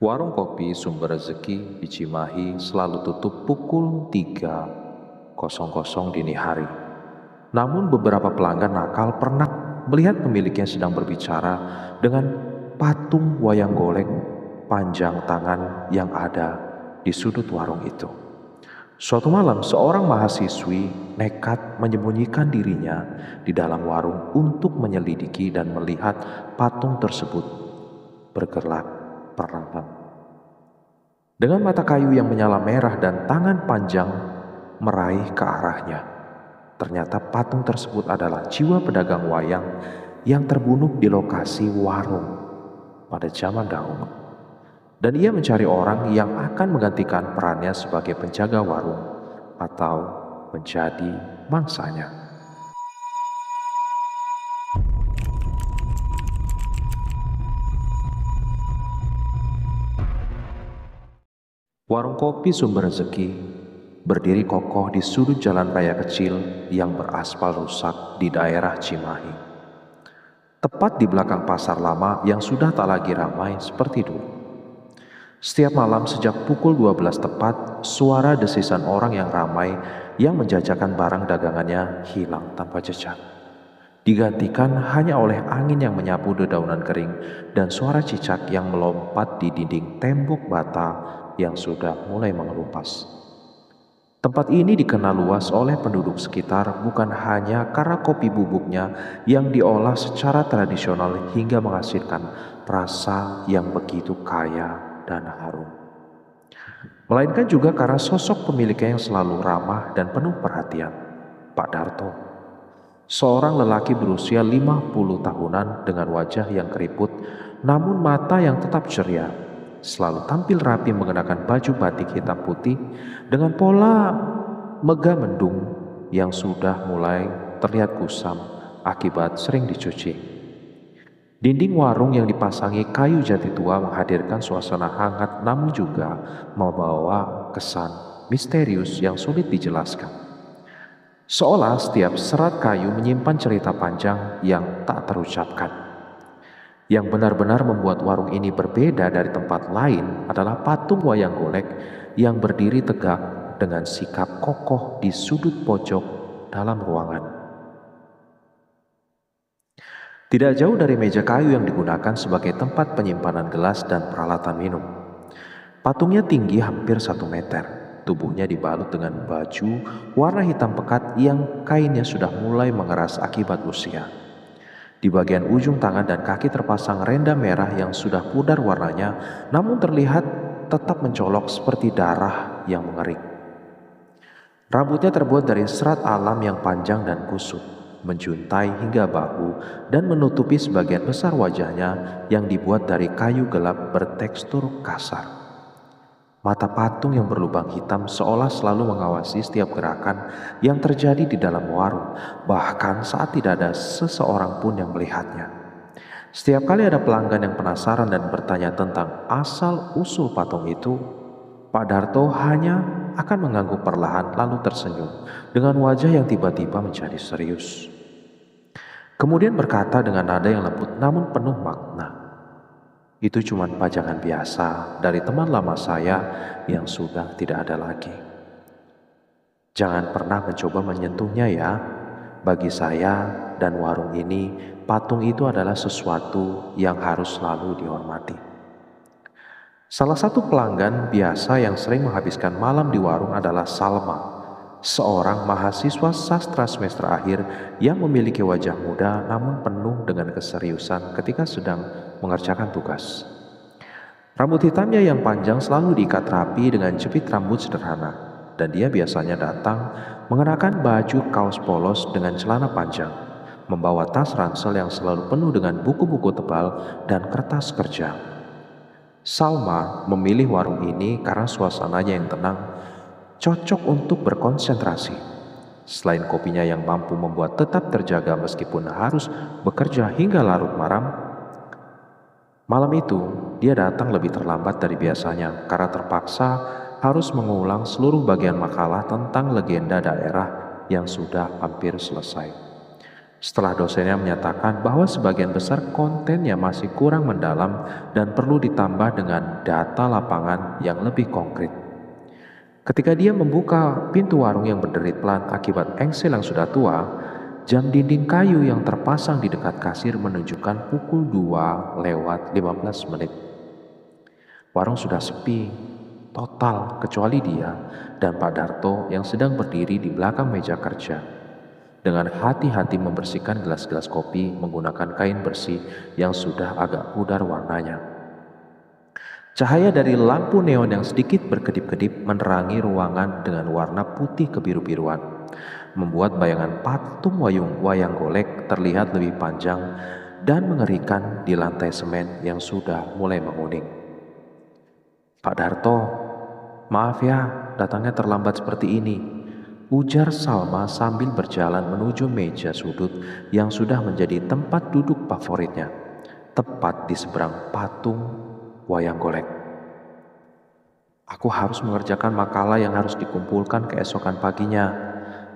Warung kopi Sumber Rezeki di Cimahi selalu tutup pukul 3.00 dini hari. Namun beberapa pelanggan nakal pernah melihat pemiliknya sedang berbicara dengan patung wayang golek panjang tangan yang ada di sudut warung itu. Suatu malam seorang mahasiswi nekat menyembunyikan dirinya di dalam warung untuk menyelidiki dan melihat patung tersebut bergerak perlahan. Dengan mata kayu yang menyala merah dan tangan panjang meraih ke arahnya. Ternyata patung tersebut adalah jiwa pedagang wayang yang terbunuh di lokasi warung pada zaman dahulu. Dan ia mencari orang yang akan menggantikan perannya sebagai penjaga warung atau menjadi mangsanya. Warung kopi Sumber Rezeki berdiri kokoh di sudut jalan raya kecil yang beraspal rusak di daerah Cimahi. Tepat di belakang pasar lama yang sudah tak lagi ramai seperti dulu. Setiap malam sejak pukul 12 tepat, suara desisan orang yang ramai yang menjajakan barang dagangannya hilang tanpa jejak. Digantikan hanya oleh angin yang menyapu dedaunan kering dan suara cicak yang melompat di dinding tembok bata yang sudah mulai mengelupas. Tempat ini dikenal luas oleh penduduk sekitar bukan hanya karena kopi bubuknya yang diolah secara tradisional hingga menghasilkan rasa yang begitu kaya dan harum, melainkan juga karena sosok pemiliknya yang selalu ramah dan penuh perhatian, Pak Darto. Seorang lelaki berusia 50 tahunan dengan wajah yang keriput namun mata yang tetap ceria, selalu tampil rapi mengenakan baju batik hitam putih dengan pola megah mendung yang sudah mulai terlihat kusam akibat sering dicuci. Dinding warung yang dipasangi kayu jati tua menghadirkan suasana hangat namun juga membawa kesan misterius yang sulit dijelaskan. Seolah setiap serat kayu menyimpan cerita panjang yang tak terucapkan. Yang benar-benar membuat warung ini berbeda dari tempat lain adalah patung wayang golek yang berdiri tegak dengan sikap kokoh di sudut pojok dalam ruangan. Tidak jauh dari meja kayu yang digunakan sebagai tempat penyimpanan gelas dan peralatan minum. Patungnya tinggi hampir 1 meter. Tubuhnya dibalut dengan baju warna hitam pekat yang kainnya sudah mulai mengeras akibat usia. Di bagian ujung tangan dan kaki terpasang renda merah yang sudah pudar warnanya, namun terlihat tetap mencolok seperti darah yang mengering. Rambutnya terbuat dari serat alam yang panjang dan kusut, menjuntai hingga bahu dan menutupi sebagian besar wajahnya yang dibuat dari kayu gelap bertekstur kasar. Mata patung yang berlubang hitam seolah selalu mengawasi setiap gerakan yang terjadi di dalam warung, bahkan saat tidak ada seseorang pun yang melihatnya. Setiap kali ada pelanggan yang penasaran dan bertanya tentang asal-usul patung itu, Pak Darto hanya akan mengangguk perlahan lalu tersenyum dengan wajah yang tiba-tiba menjadi serius. Kemudian berkata dengan nada yang lembut namun penuh makna, "Itu cuma pajangan biasa dari teman lama saya yang sudah tidak ada lagi. Jangan pernah mencoba menyentuhnya ya. Bagi saya dan warung ini, patung itu adalah sesuatu yang harus selalu dihormati." Salah satu pelanggan biasa yang sering menghabiskan malam di warung adalah Salma, seorang mahasiswa sastra semester akhir yang memiliki wajah muda namun penuh dengan keseriusan ketika sedang mengerjakan tugas. Rambut hitamnya yang panjang selalu diikat rapi dengan jepit rambut sederhana, dan dia biasanya datang mengenakan baju kaos polos dengan celana panjang, membawa tas ransel yang selalu penuh dengan buku-buku tebal dan kertas kerja. Salma memilih warung ini karena suasananya yang tenang, cocok untuk berkonsentrasi. Selain kopinya yang mampu membuat tetap terjaga meskipun harus bekerja hingga larut malam, malam itu dia datang lebih terlambat dari biasanya karena terpaksa harus mengulang seluruh bagian makalah tentang legenda daerah yang sudah hampir selesai. Setelah dosennya menyatakan bahwa sebagian besar kontennya masih kurang mendalam dan perlu ditambah dengan data lapangan yang lebih konkret. Ketika dia membuka pintu warung yang berderit pelan akibat engsel yang sudah tua, jam dinding kayu yang terpasang di dekat kasir menunjukkan pukul 2 lewat 15 menit. Warung sudah sepi, total kecuali dia dan Pak Darto yang sedang berdiri di belakang meja kerja. Dengan hati-hati membersihkan gelas-gelas kopi menggunakan kain bersih yang sudah agak pudar warnanya. Cahaya dari lampu neon yang sedikit berkedip-kedip menerangi ruangan dengan warna putih kebiru-biruan, membuat bayangan patung wayang golek terlihat lebih panjang dan mengerikan di lantai semen yang sudah mulai menguning. "Pak Darto, maaf ya datangnya terlambat seperti ini," ujar Salma sambil berjalan menuju meja sudut yang sudah menjadi tempat duduk favoritnya, tepat di seberang patung wayang golek. "Aku harus mengerjakan makalah yang harus dikumpulkan keesokan paginya,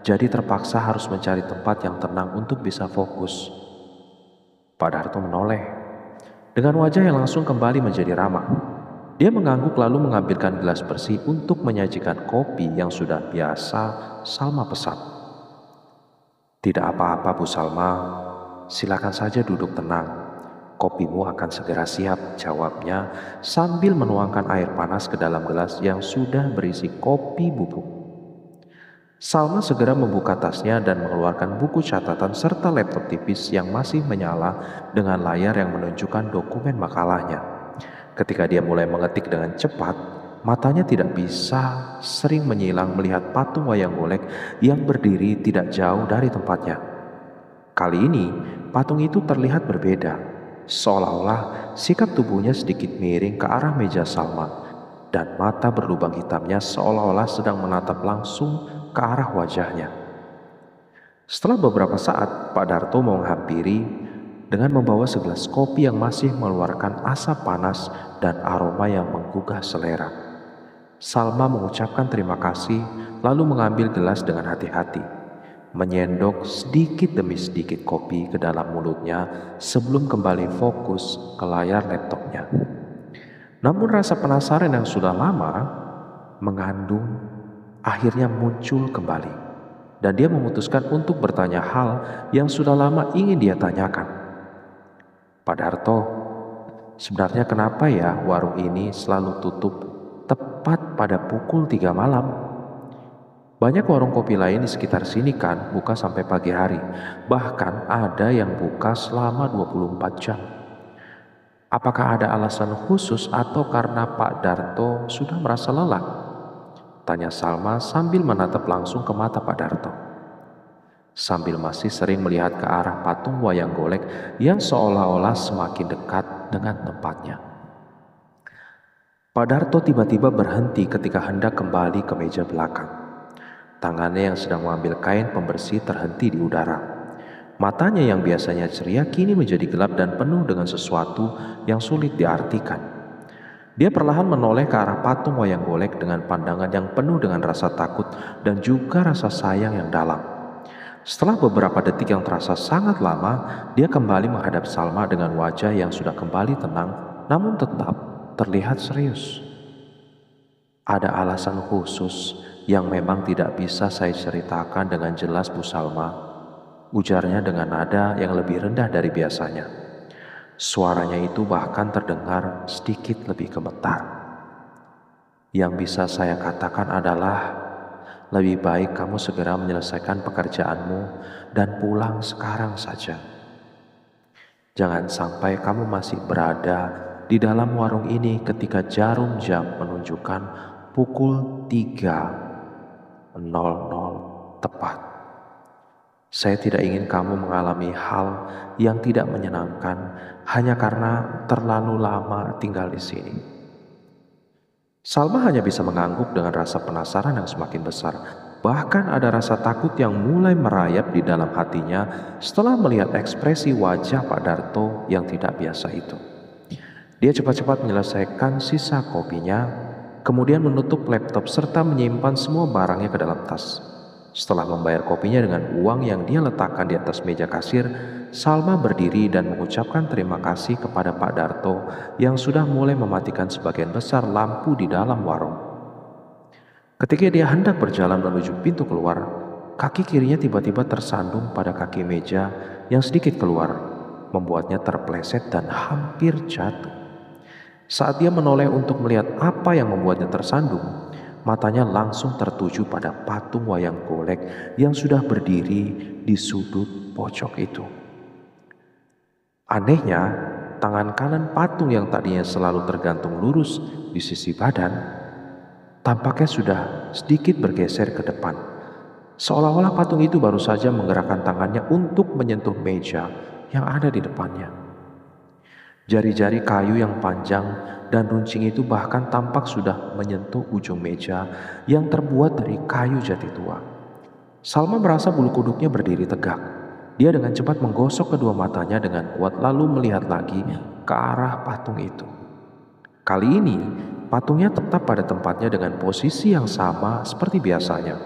jadi terpaksa harus mencari tempat yang tenang untuk bisa fokus." Pak Darto menoleh, dengan wajah yang langsung kembali menjadi ramah. Dia mengangguk lalu mengambilkan gelas bersih untuk menyajikan kopi yang sudah biasa Salma pesan. "Tidak apa-apa Bu Salma, silakan saja duduk tenang. Kopimu akan segera siap," jawabnya sambil menuangkan air panas ke dalam gelas yang sudah berisi kopi bubuk. Salma segera membuka tasnya dan mengeluarkan buku catatan serta laptop tipis yang masih menyala dengan layar yang menunjukkan dokumen makalahnya. Ketika dia mulai mengetik dengan cepat, matanya tidak bisa sering menyilang melihat patung wayang golek yang berdiri tidak jauh dari tempatnya. Kali ini, patung itu terlihat berbeda. Seolah-olah sikap tubuhnya sedikit miring ke arah meja Salma, dan mata berlubang hitamnya seolah-olah sedang menatap langsung ke arah wajahnya. Setelah beberapa saat, Pak Darto menghampiri dengan membawa segelas kopi yang masih mengeluarkan asap panas dan aroma yang menggugah selera. Salma mengucapkan terima kasih, lalu mengambil gelas dengan hati-hati, menyendok sedikit demi sedikit kopi ke dalam mulutnya sebelum kembali fokus ke layar laptopnya. Namun rasa penasaran yang sudah lama mengandung akhirnya muncul kembali, dan dia memutuskan untuk bertanya hal yang sudah lama ingin dia tanyakan. "Pak Darto, sebenarnya kenapa ya warung ini selalu tutup tepat pada pukul 3 malam? Banyak warung kopi lain di sekitar sini kan buka sampai pagi hari, bahkan ada yang buka selama 24 jam. Apakah ada alasan khusus atau karena Pak Darto sudah merasa lelah?" tanya Salma sambil menatap langsung ke mata Pak Darto, sambil masih sering melihat ke arah patung wayang golek yang seolah-olah semakin dekat dengan tempatnya. Pak Darto tiba-tiba berhenti ketika hendak kembali ke meja belakang. Tangannya yang sedang mengambil kain pembersih terhenti di udara. Matanya yang biasanya ceria kini menjadi gelap dan penuh dengan sesuatu yang sulit diartikan. Dia perlahan menoleh ke arah patung wayang golek dengan pandangan yang penuh dengan rasa takut dan juga rasa sayang yang dalam. Setelah beberapa detik yang terasa sangat lama, dia kembali menghadap Salma dengan wajah yang sudah kembali tenang namun tetap terlihat serius. "Ada alasan khusus yang memang tidak bisa saya ceritakan dengan jelas Bu Salma," ujarnya dengan nada yang lebih rendah dari biasanya. Suaranya itu bahkan terdengar sedikit lebih gemetar. "Yang bisa saya katakan adalah lebih baik kamu segera menyelesaikan pekerjaanmu dan pulang sekarang saja. Jangan sampai kamu masih berada di dalam warung ini ketika jarum jam menunjukkan pukul 3.00 tepat. Saya tidak ingin kamu mengalami hal yang tidak menyenangkan hanya karena terlalu lama tinggal di sini." Salma hanya bisa mengangguk dengan rasa penasaran yang semakin besar. Bahkan ada rasa takut yang mulai merayap di dalam hatinya setelah melihat ekspresi wajah Pak Darto yang tidak biasa itu. Dia cepat-cepat menyelesaikan sisa kopinya, kemudian menutup laptop serta menyimpan semua barangnya ke dalam tas. Setelah membayar kopinya dengan uang yang dia letakkan di atas meja kasir, Salma berdiri dan mengucapkan terima kasih kepada Pak Darto yang sudah mulai mematikan sebagian besar lampu di dalam warung. Ketika dia hendak berjalan menuju pintu keluar, kaki kirinya tiba-tiba tersandung pada kaki meja yang sedikit keluar, membuatnya terpleset dan hampir jatuh. Saat dia menoleh untuk melihat apa yang membuatnya tersandung, matanya langsung tertuju pada patung wayang golek yang sudah berdiri di sudut pojok itu. Anehnya, tangan kanan patung yang tadinya selalu tergantung lurus di sisi badan, tampaknya sudah sedikit bergeser ke depan. Seolah-olah patung itu baru saja menggerakkan tangannya untuk menyentuh meja yang ada di depannya. Jari-jari kayu yang panjang dan runcing itu bahkan tampak sudah menyentuh ujung meja yang terbuat dari kayu jati tua. Salma merasa bulu kuduknya berdiri tegak. Dia dengan cepat menggosok kedua matanya dengan kuat lalu melihat lagi ke arah patung itu. Kali ini, patungnya tetap pada tempatnya dengan posisi yang sama seperti biasanya.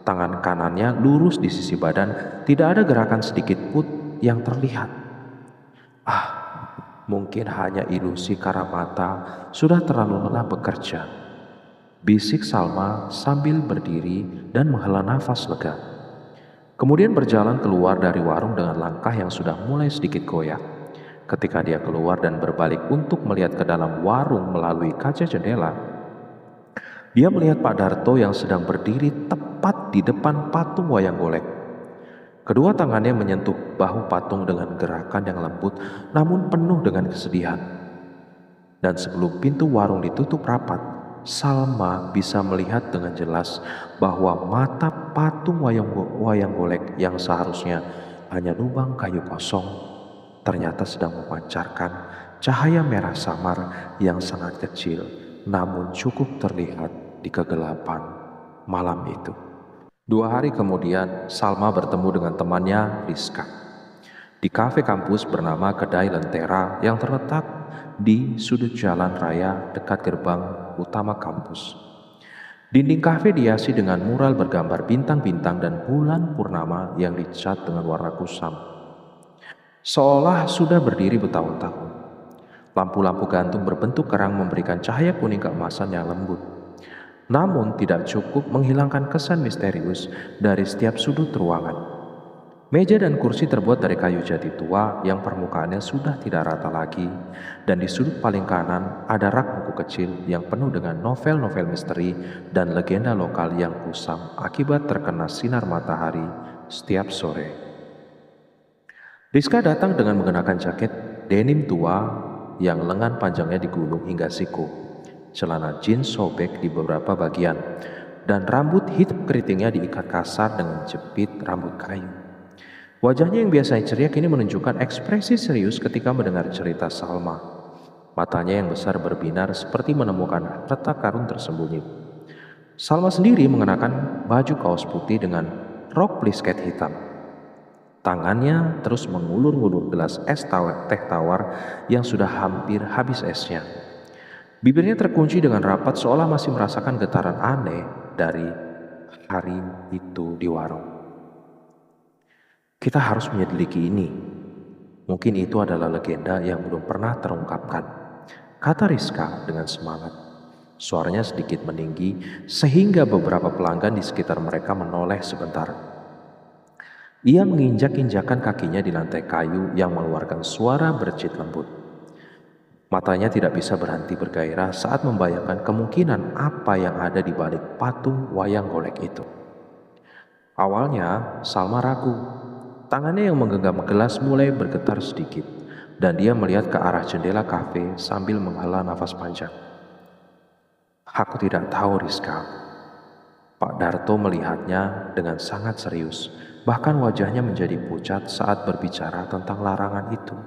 Tangan kanannya lurus di sisi badan, tidak ada gerakan sedikit pun yang terlihat. Mungkin hanya ilusi karena mata sudah terlalu lelah bekerja, bisik Salma sambil berdiri dan menghela nafas lega. Kemudian berjalan keluar dari warung dengan langkah yang sudah mulai sedikit goyah. Ketika dia keluar dan berbalik untuk melihat ke dalam warung melalui kaca jendela, dia melihat Pak Darto yang sedang berdiri tepat di depan patung wayang golek. Kedua tangannya menyentuh bahu patung dengan gerakan yang lembut namun penuh dengan kesedihan. Dan sebelum pintu warung ditutup rapat, Salma bisa melihat dengan jelas bahwa mata patung wayang golek yang seharusnya hanya lubang kayu kosong ternyata sedang memancarkan cahaya merah samar yang sangat kecil namun cukup terlihat di kegelapan malam itu. 2 hari kemudian, Salma bertemu dengan temannya, Rizka, di kafe kampus bernama Kedai Lentera yang terletak di sudut jalan raya dekat gerbang utama kampus. Dinding kafe dihiasi dengan mural bergambar bintang-bintang dan bulan purnama yang dicat dengan warna kusam. Seolah sudah berdiri bertahun-tahun. Lampu-lampu gantung berbentuk kerang memberikan cahaya kuning keemasan yang lembut. Namun tidak cukup menghilangkan kesan misterius dari setiap sudut ruangan. Meja dan kursi terbuat dari kayu jati tua yang permukaannya sudah tidak rata lagi, dan di sudut paling kanan ada rak buku kecil yang penuh dengan novel-novel misteri dan legenda lokal yang kusam akibat terkena sinar matahari setiap sore. Rizka datang dengan mengenakan jaket denim tua yang lengan panjangnya digulung hingga siku, celana jeans sobek di beberapa bagian, dan rambut hitam keritingnya diikat kasar dengan jepit rambut kayu. Wajahnya yang biasanya ceria kini menunjukkan ekspresi serius ketika mendengar cerita Salma. Matanya yang besar berbinar seperti menemukan harta karun tersembunyi. Salma sendiri mengenakan baju kaos putih dengan rok plisket hitam. Tangannya terus mengulur-ngulur gelas teh tawar yang sudah hampir habis esnya. Bibirnya terkunci dengan rapat seolah masih merasakan getaran aneh dari hari itu di warung. Kita harus menyelidiki ini. Mungkin itu adalah legenda yang belum pernah terungkapkan, kata Rizka dengan semangat. Suaranya sedikit meninggi sehingga beberapa pelanggan di sekitar mereka menoleh sebentar. Ia menginjak-injakkan kakinya di lantai kayu yang mengeluarkan suara bercit lembut. Matanya tidak bisa berhenti bergairah saat membayangkan kemungkinan apa yang ada di balik patung wayang golek itu. Awalnya, Salma ragu. Tangannya yang menggenggam gelas mulai bergetar sedikit, dan dia melihat ke arah jendela kafe sambil menghela nafas panjang. Aku tidak tahu, Rizka. Pak Darto melihatnya dengan sangat serius, bahkan wajahnya menjadi pucat saat berbicara tentang larangan itu.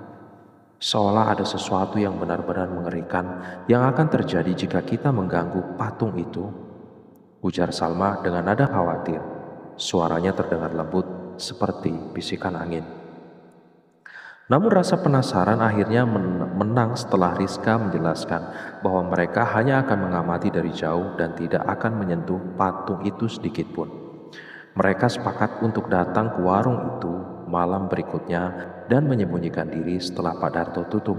Seolah ada sesuatu yang benar-benar mengerikan yang akan terjadi jika kita mengganggu patung itu, ujar Salma dengan nada khawatir. Suaranya terdengar lembut seperti bisikan angin. Namun rasa penasaran akhirnya menang setelah Rizka menjelaskan bahwa mereka hanya akan mengamati dari jauh dan tidak akan menyentuh patung itu sedikit pun. Mereka sepakat untuk datang ke warung itu malam berikutnya dan menyembunyikan diri setelah Pak Darto tutup.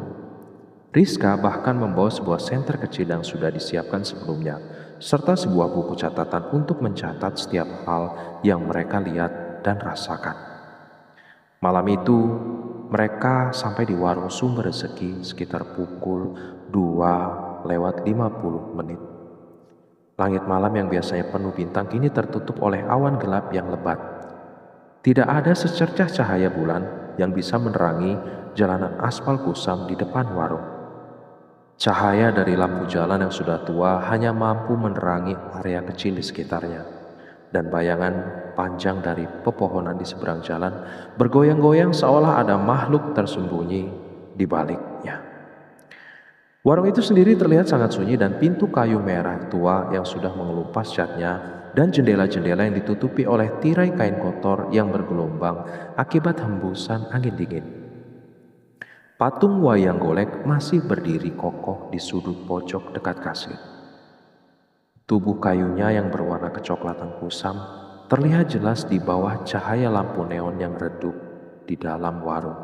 Rizka bahkan membawa sebuah senter kecil yang sudah disiapkan sebelumnya, serta sebuah buku catatan untuk mencatat setiap hal yang mereka lihat dan rasakan. Malam itu, mereka sampai di warung Sumber Rezeki sekitar pukul 2:50. Langit malam yang biasanya penuh bintang kini tertutup oleh awan gelap yang lebat. Tidak ada secercah cahaya bulan yang bisa menerangi jalanan aspal kusam di depan warung. Cahaya dari lampu jalan yang sudah tua hanya mampu menerangi area kecil di sekitarnya, dan bayangan panjang dari pepohonan di seberang jalan bergoyang-goyang seolah ada makhluk tersembunyi di baliknya. Warung itu sendiri terlihat sangat sunyi dan pintu kayu merah tua yang sudah mengelupas catnya dan jendela-jendela yang ditutupi oleh tirai kain kotor yang bergelombang akibat hembusan angin dingin. Patung wayang golek masih berdiri kokoh di sudut pojok dekat kasir. Tubuh kayunya yang berwarna kecoklatan kusam terlihat jelas di bawah cahaya lampu neon yang redup di dalam warung.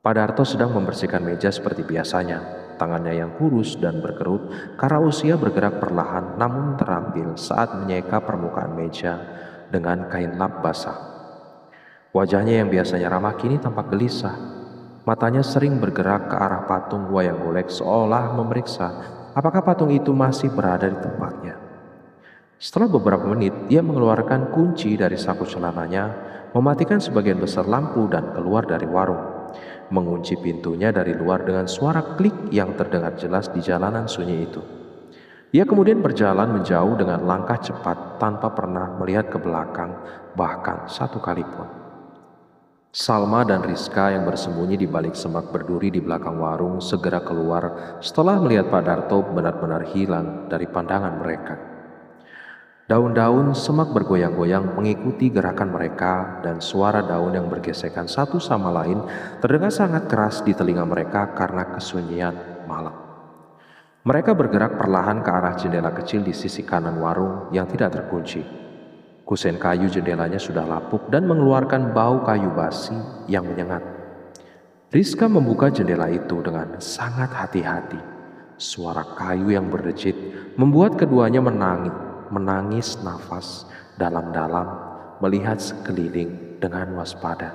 Pak Darto sedang membersihkan meja seperti biasanya. Tangannya yang kurus dan berkerut karena usia bergerak perlahan namun terampil saat menyeka permukaan meja dengan kain lap basah. Wajahnya yang biasanya ramah kini tampak gelisah. Matanya sering bergerak ke arah patung wayang golek seolah memeriksa apakah patung itu masih berada di tempatnya. Setelah beberapa menit, ia mengeluarkan kunci dari saku celananya, mematikan sebagian besar lampu dan keluar dari warung. Mengunci pintunya dari luar dengan suara klik yang terdengar jelas di jalanan sunyi itu. Ia kemudian berjalan menjauh dengan langkah cepat tanpa pernah melihat ke belakang bahkan satu kali pun. Salma dan Rizka yang bersembunyi di balik semak berduri di belakang warung segera keluar setelah melihat Pak Darto benar-benar hilang dari pandangan mereka. Daun-daun semak bergoyang-goyang mengikuti gerakan mereka dan suara daun yang bergesekan satu sama lain terdengar sangat keras di telinga mereka karena kesunyian malam. Mereka bergerak perlahan ke arah jendela kecil di sisi kanan warung yang tidak terkunci. Kusen kayu jendelanya sudah lapuk dan mengeluarkan bau kayu basi yang menyengat. Rizka membuka jendela itu dengan sangat hati-hati. Suara kayu yang berdecit membuat keduanya menangis nafas dalam-dalam melihat sekeliling dengan waspada.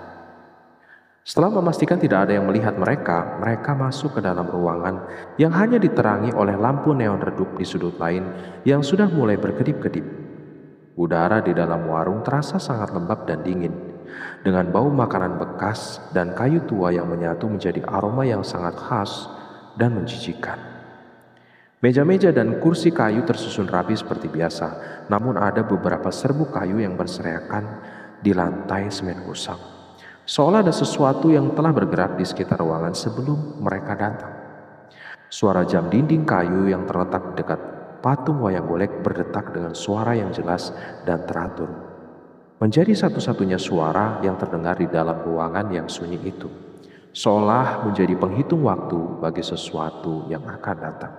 Setelah memastikan tidak ada yang melihat mereka masuk ke dalam ruangan yang hanya diterangi oleh lampu neon redup di sudut lain yang sudah mulai berkedip-kedip. Udara di dalam warung terasa sangat lembab dan dingin, dengan bau makanan bekas dan kayu tua yang menyatu menjadi aroma yang sangat khas dan menjijikkan. Meja-meja dan kursi kayu tersusun rapi seperti biasa, namun ada beberapa serbuk kayu yang berserakan di lantai semen kusam. Seolah ada sesuatu yang telah bergerak di sekitar ruangan sebelum mereka datang. Suara jam dinding kayu yang terletak dekat patung wayang golek berdetak dengan suara yang jelas dan teratur. Menjadi satu-satunya suara yang terdengar di dalam ruangan yang sunyi itu, seolah menjadi penghitung waktu bagi sesuatu yang akan datang.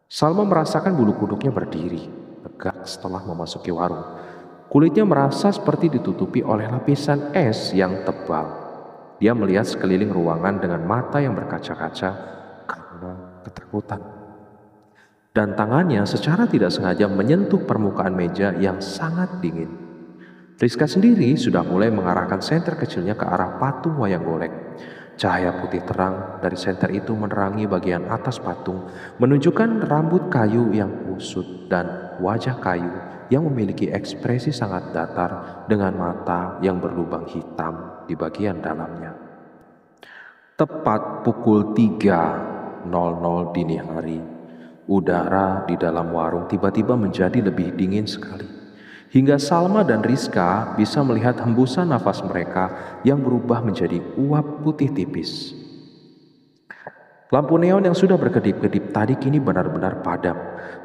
Salma merasakan bulu kuduknya berdiri, tegak setelah memasuki warung. Kulitnya merasa seperti ditutupi oleh lapisan es yang tebal. Dia melihat sekeliling ruangan dengan mata yang berkaca-kaca karena ketakutan. Dan tangannya secara tidak sengaja menyentuh permukaan meja yang sangat dingin. Rizka sendiri sudah mulai mengarahkan senter kecilnya ke arah patung wayang golek. Cahaya putih terang dari senter itu menerangi bagian atas patung, menunjukkan rambut kayu yang kusut dan wajah kayu yang memiliki ekspresi sangat datar dengan mata yang berlubang hitam di bagian dalamnya. Tepat pukul 3:00 dini hari, udara di dalam warung tiba-tiba menjadi lebih dingin sekali. Hingga Salma dan Rizka bisa melihat hembusan nafas mereka yang berubah menjadi uap putih tipis. Lampu neon yang sudah berkedip-kedip tadi kini benar-benar padam,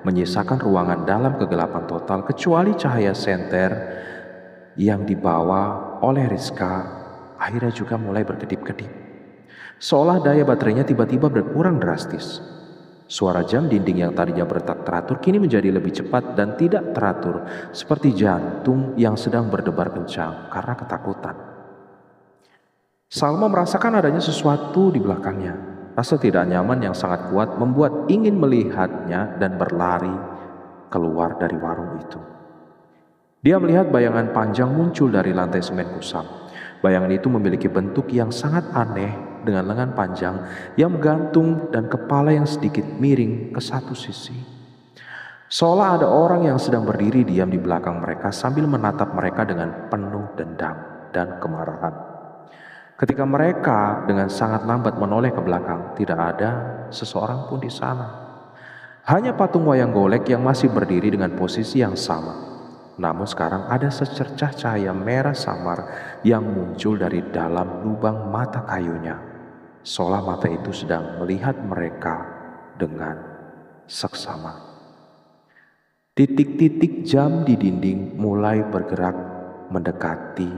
menyisakan ruangan dalam kegelapan total kecuali cahaya senter yang dibawa oleh Rizka akhirnya juga mulai berkedip-kedip. Seolah daya baterainya tiba-tiba berkurang drastis. Suara jam dinding yang tadinya teratur kini menjadi lebih cepat dan tidak teratur, seperti jantung yang sedang berdebar kencang karena ketakutan. Salma merasakan adanya sesuatu di belakangnya. Rasa tidak nyaman yang sangat kuat membuat ingin melihatnya dan berlari keluar dari warung itu. Dia melihat bayangan panjang muncul dari lantai semen kusam. Bayangan itu memiliki bentuk yang sangat aneh dengan lengan panjang yang menggantung dan kepala yang sedikit miring ke satu sisi. Seolah ada orang yang sedang berdiri diam di belakang mereka sambil menatap mereka dengan penuh dendam dan kemarahan. Ketika mereka dengan sangat lambat menoleh ke belakang, tidak ada seseorang pun di sana. Hanya patung wayang golek yang masih berdiri dengan posisi yang sama. Namun sekarang ada secercah cahaya merah samar yang muncul dari dalam lubang mata kayunya. Seolah mata itu sedang melihat mereka dengan seksama. Titik-titik jam di dinding mulai bergerak mendekati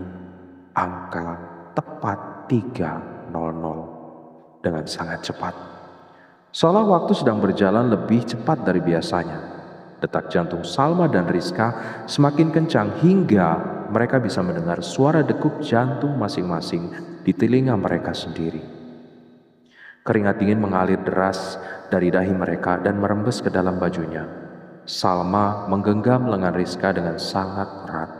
angka tepat 3:00 dengan sangat cepat. Seolah waktu sedang berjalan lebih cepat dari biasanya. Detak jantung Salma dan Rizka semakin kencang hingga mereka bisa mendengar suara degup jantung masing-masing di telinga mereka sendiri. Keringat dingin mengalir deras dari dahi mereka dan merembes ke dalam bajunya. Salma menggenggam lengan Rizka dengan sangat erat.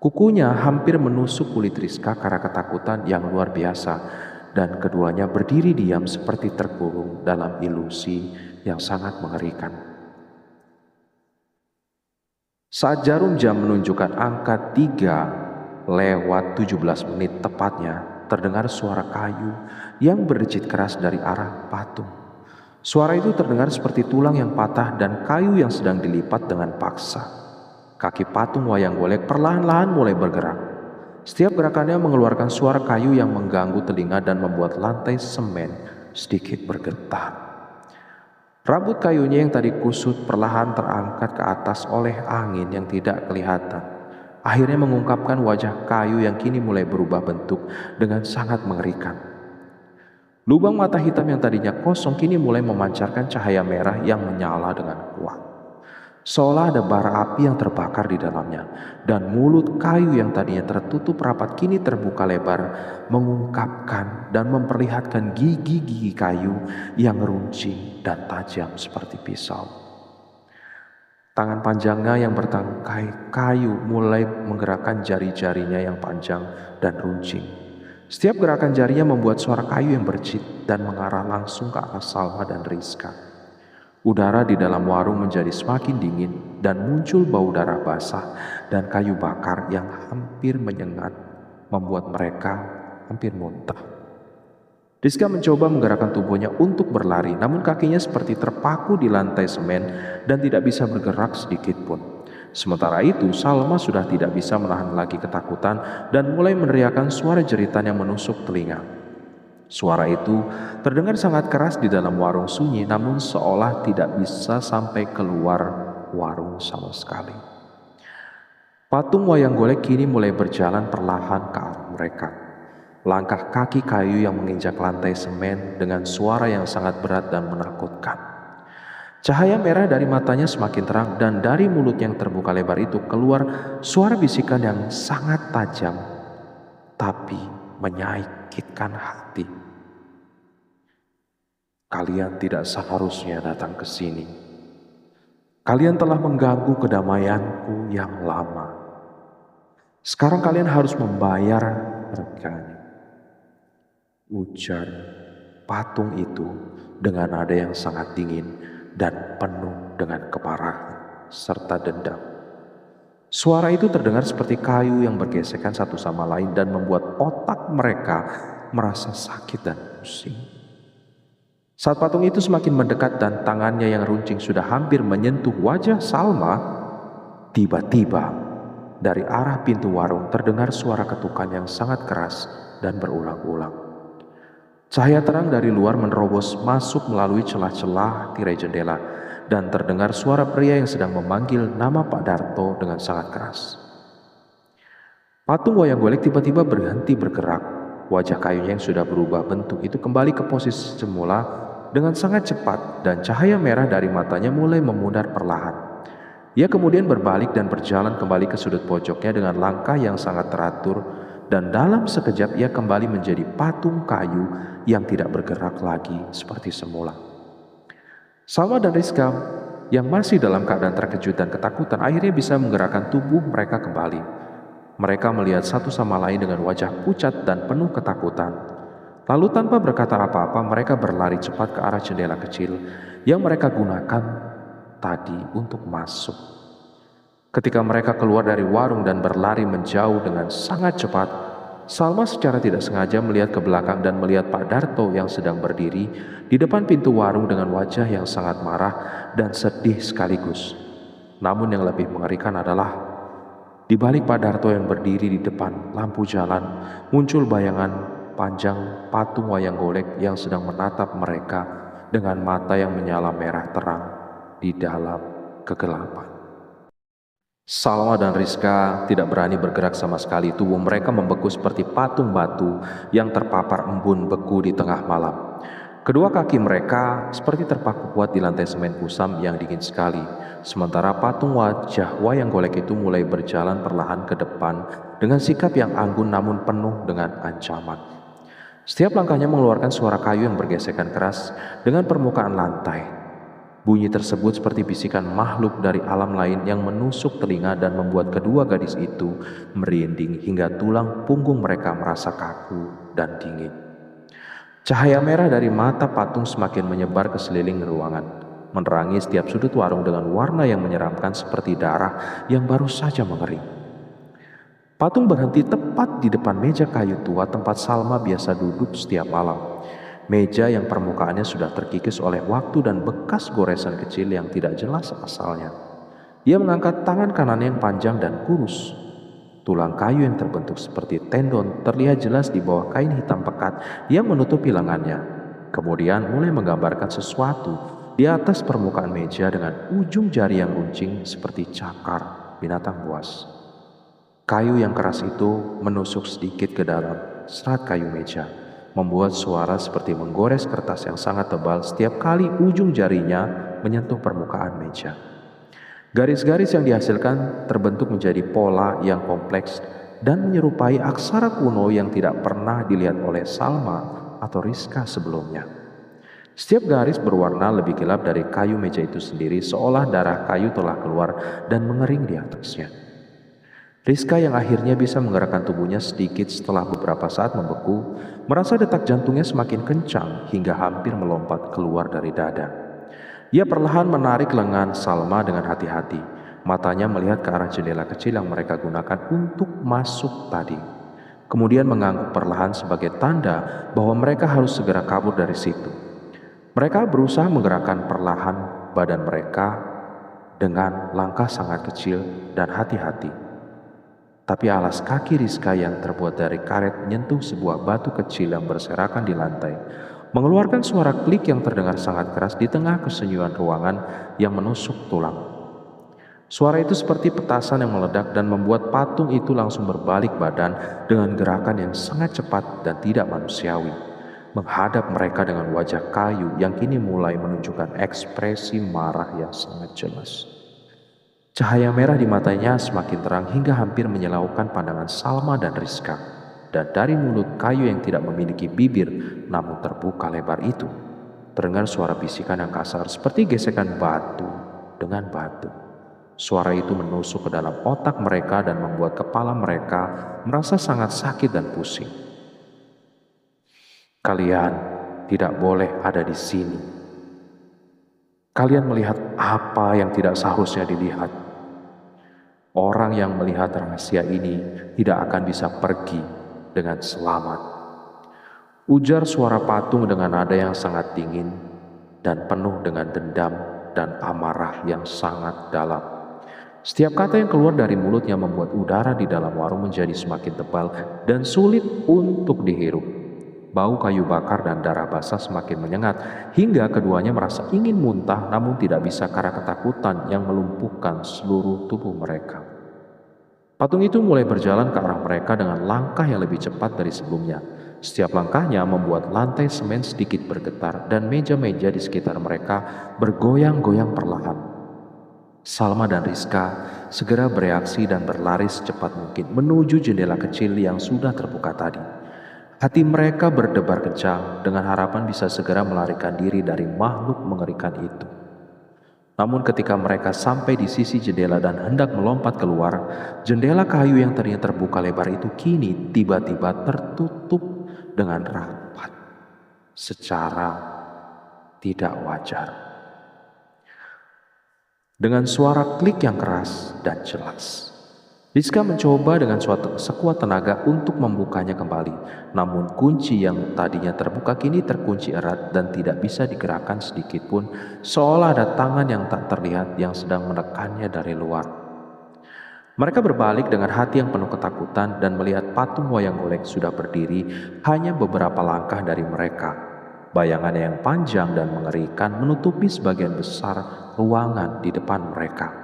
Kukunya hampir menusuk kulit Rizka karena ketakutan yang luar biasa, dan keduanya berdiri diam seperti terkurung dalam ilusi yang sangat mengerikan. Saat jarum jam menunjukkan angka 3:17 tepatnya, terdengar suara kayu yang berdecit keras dari arah patung. Suara itu terdengar seperti tulang yang patah dan kayu yang sedang dilipat dengan paksa. Kaki patung wayang golek perlahan-lahan mulai bergerak. Setiap gerakannya mengeluarkan suara kayu yang mengganggu telinga dan membuat lantai semen sedikit bergetar. Rambut kayunya yang tadi kusut perlahan terangkat ke atas oleh angin yang tidak kelihatan. Akhirnya mengungkapkan wajah kayu yang kini mulai berubah bentuk dengan sangat mengerikan. Lubang mata hitam yang tadinya kosong kini mulai memancarkan cahaya merah yang menyala dengan kuat. Seolah ada bara api yang terbakar di dalamnya, dan mulut kayu yang tadinya tertutup rapat kini terbuka lebar, mengungkapkan dan memperlihatkan gigi-gigi kayu yang runcing dan tajam seperti pisau. Tangan panjangnya yang bertangkai kayu mulai menggerakkan jari-jarinya yang panjang dan runcing. Setiap gerakan jarinya membuat suara kayu yang bercit dan mengarah langsung ke arah Salma dan Rizka. Udara di dalam warung menjadi semakin dingin dan muncul bau darah basah dan kayu bakar yang hampir menyengat, membuat mereka hampir muntah. Rizka mencoba menggerakkan tubuhnya untuk berlari, namun kakinya seperti terpaku di lantai semen dan tidak bisa bergerak sedikit pun. Sementara itu, Salma sudah tidak bisa menahan lagi ketakutan dan mulai meneriakkan suara jeritan yang menusuk telinga. Suara itu terdengar sangat keras di dalam warung sunyi, namun seolah tidak bisa sampai keluar warung sama sekali. Patung wayang golek kini mulai berjalan perlahan ke arah mereka. Langkah kaki kayu yang menginjak lantai semen dengan suara yang sangat berat dan menakutkan. Cahaya merah dari matanya semakin terang dan dari mulut yang terbuka lebar itu keluar suara bisikan yang sangat tajam tapi menyakitkan hati. Kalian tidak seharusnya datang ke sini. Kalian telah mengganggu kedamaianku yang lama. Sekarang kalian harus membayar harganya. Ujar patung itu dengan nada yang sangat dingin dan penuh dengan kemarahan serta dendam. Suara itu terdengar seperti kayu yang bergesekan satu sama lain dan membuat otak mereka merasa sakit dan pusing. Saat patung itu semakin mendekat dan tangannya yang runcing sudah hampir menyentuh wajah Salma, tiba-tiba dari arah pintu warung terdengar suara ketukan yang sangat keras dan berulang-ulang. Cahaya terang dari luar menerobos masuk melalui celah-celah tirai jendela dan terdengar suara pria yang sedang memanggil nama Pak Darto dengan sangat keras. Patung wayang golek tiba-tiba berhenti bergerak. Wajah kayunya yang sudah berubah bentuk itu kembali ke posisi semula dengan sangat cepat dan cahaya merah dari matanya mulai memudar perlahan. Ia kemudian berbalik dan berjalan kembali ke sudut pojoknya dengan langkah yang sangat teratur, dan dalam sekejap ia kembali menjadi patung kayu yang tidak bergerak lagi seperti semula. Salma dan Rizka yang masih dalam keadaan terkejut dan ketakutan akhirnya bisa menggerakkan tubuh mereka kembali. Mereka melihat satu sama lain dengan wajah pucat dan penuh ketakutan. Lalu tanpa berkata apa-apa mereka berlari cepat ke arah jendela kecil yang mereka gunakan tadi untuk masuk. Ketika mereka keluar dari warung dan berlari menjauh dengan sangat cepat, Salma secara tidak sengaja melihat ke belakang dan melihat Pak Darto yang sedang berdiri di depan pintu warung dengan wajah yang sangat marah dan sedih sekaligus. Namun yang lebih mengerikan adalah di balik Pak Darto yang berdiri di depan lampu jalan muncul bayangan panjang patung wayang golek yang sedang menatap mereka dengan mata yang menyala merah terang di dalam kegelapan. Salma dan Rizka tidak berani bergerak sama sekali. Tubuh mereka membeku seperti patung batu yang terpapar embun beku di tengah malam. Kedua kaki mereka seperti terpaku kuat di lantai semen kusam yang dingin sekali. Sementara patung wajah wayang golek itu mulai berjalan perlahan ke depan dengan sikap yang anggun namun penuh dengan ancaman. Setiap langkahnya mengeluarkan suara kayu yang bergesekan keras dengan permukaan lantai. Bunyi tersebut seperti bisikan makhluk dari alam lain yang menusuk telinga dan membuat kedua gadis itu merinding hingga tulang punggung mereka merasa kaku dan dingin. Cahaya merah dari mata patung semakin menyebar ke sekeliling ruangan, menerangi setiap sudut warung dengan warna yang menyeramkan seperti darah yang baru saja mengering. Patung berhenti tepat di depan meja kayu tua tempat Salma biasa duduk setiap malam. Meja yang permukaannya sudah terkikis oleh waktu dan bekas goresan kecil yang tidak jelas asalnya. Ia mengangkat tangan kanannya yang panjang dan kurus. Tulang kayu yang terbentuk seperti tendon terlihat jelas di bawah kain hitam pekat yang menutupi lengannya. Kemudian mulai menggambarkan sesuatu di atas permukaan meja dengan ujung jari yang runcing seperti cakar binatang buas. Kayu yang keras itu menusuk sedikit ke dalam serat kayu meja, membuat suara seperti menggores kertas yang sangat tebal setiap kali ujung jarinya menyentuh permukaan meja. Garis-garis yang dihasilkan terbentuk menjadi pola yang kompleks dan menyerupai aksara kuno yang tidak pernah dilihat oleh Salma atau Rizka sebelumnya. Setiap garis berwarna lebih gelap dari kayu meja itu sendiri, seolah darah kayu telah keluar dan mengering di atasnya. Rizka yang akhirnya bisa menggerakkan tubuhnya sedikit setelah beberapa saat membeku, merasa detak jantungnya semakin kencang hingga hampir melompat keluar dari dada. Ia perlahan menarik lengan Salma dengan hati-hati. Matanya melihat ke arah jendela kecil yang mereka gunakan untuk masuk tadi. Kemudian mengangguk perlahan sebagai tanda bahwa mereka harus segera kabur dari situ. Mereka berusaha menggerakkan perlahan badan mereka dengan langkah sangat kecil dan hati-hati. Tapi alas kaki Rizka yang terbuat dari karet menyentuh sebuah batu kecil yang berserakan di lantai, mengeluarkan suara klik yang terdengar sangat keras di tengah kesenyuman ruangan yang menusuk tulang. Suara itu seperti petasan yang meledak dan membuat patung itu langsung berbalik badan dengan gerakan yang sangat cepat dan tidak manusiawi, menghadap mereka dengan wajah kayu yang kini mulai menunjukkan ekspresi marah yang sangat jelas. Cahaya merah di matanya semakin terang hingga hampir menyilaukan pandangan Salma dan Rizka. Dan dari mulut kayu yang tidak memiliki bibir namun terbuka lebar itu, terdengar suara bisikan yang kasar seperti gesekan batu dengan batu. Suara itu menusuk ke dalam otak mereka dan membuat kepala mereka merasa sangat sakit dan pusing. Kalian tidak boleh ada di sini. Kalian melihat apa yang tidak seharusnya dilihat. Orang yang melihat rahasia ini tidak akan bisa pergi dengan selamat. Ujar suara patung dengan nada yang sangat dingin dan penuh dengan dendam dan amarah yang sangat dalam. Setiap kata yang keluar dari mulutnya membuat udara di dalam warung menjadi semakin tebal dan sulit untuk dihirup. Bau kayu bakar dan darah basah semakin menyengat hingga keduanya merasa ingin muntah namun tidak bisa karena ketakutan yang melumpuhkan seluruh tubuh mereka. Patung itu mulai berjalan ke arah mereka dengan langkah yang lebih cepat dari sebelumnya. Setiap langkahnya membuat lantai semen sedikit bergetar dan meja-meja di sekitar mereka bergoyang-goyang perlahan. Salma dan Rizka segera bereaksi dan berlari secepat mungkin menuju jendela kecil yang sudah terbuka tadi. Hati mereka berdebar kencang dengan harapan bisa segera melarikan diri dari makhluk mengerikan itu. Namun ketika mereka sampai di sisi jendela dan hendak melompat keluar, jendela kayu yang tadinya terbuka lebar itu kini tiba-tiba tertutup dengan rapat secara tidak wajar. Dengan suara klik yang keras dan jelas, Rizka mencoba dengan sekuat tenaga untuk membukanya kembali. Namun kunci yang tadinya terbuka kini terkunci erat dan tidak bisa digerakkan sedikit pun, seolah ada tangan yang tak terlihat yang sedang menekannya dari luar. Mereka berbalik dengan hati yang penuh ketakutan dan melihat patung wayang golek sudah berdiri hanya beberapa langkah dari mereka. Bayangannya yang panjang dan mengerikan menutupi sebagian besar ruangan di depan mereka.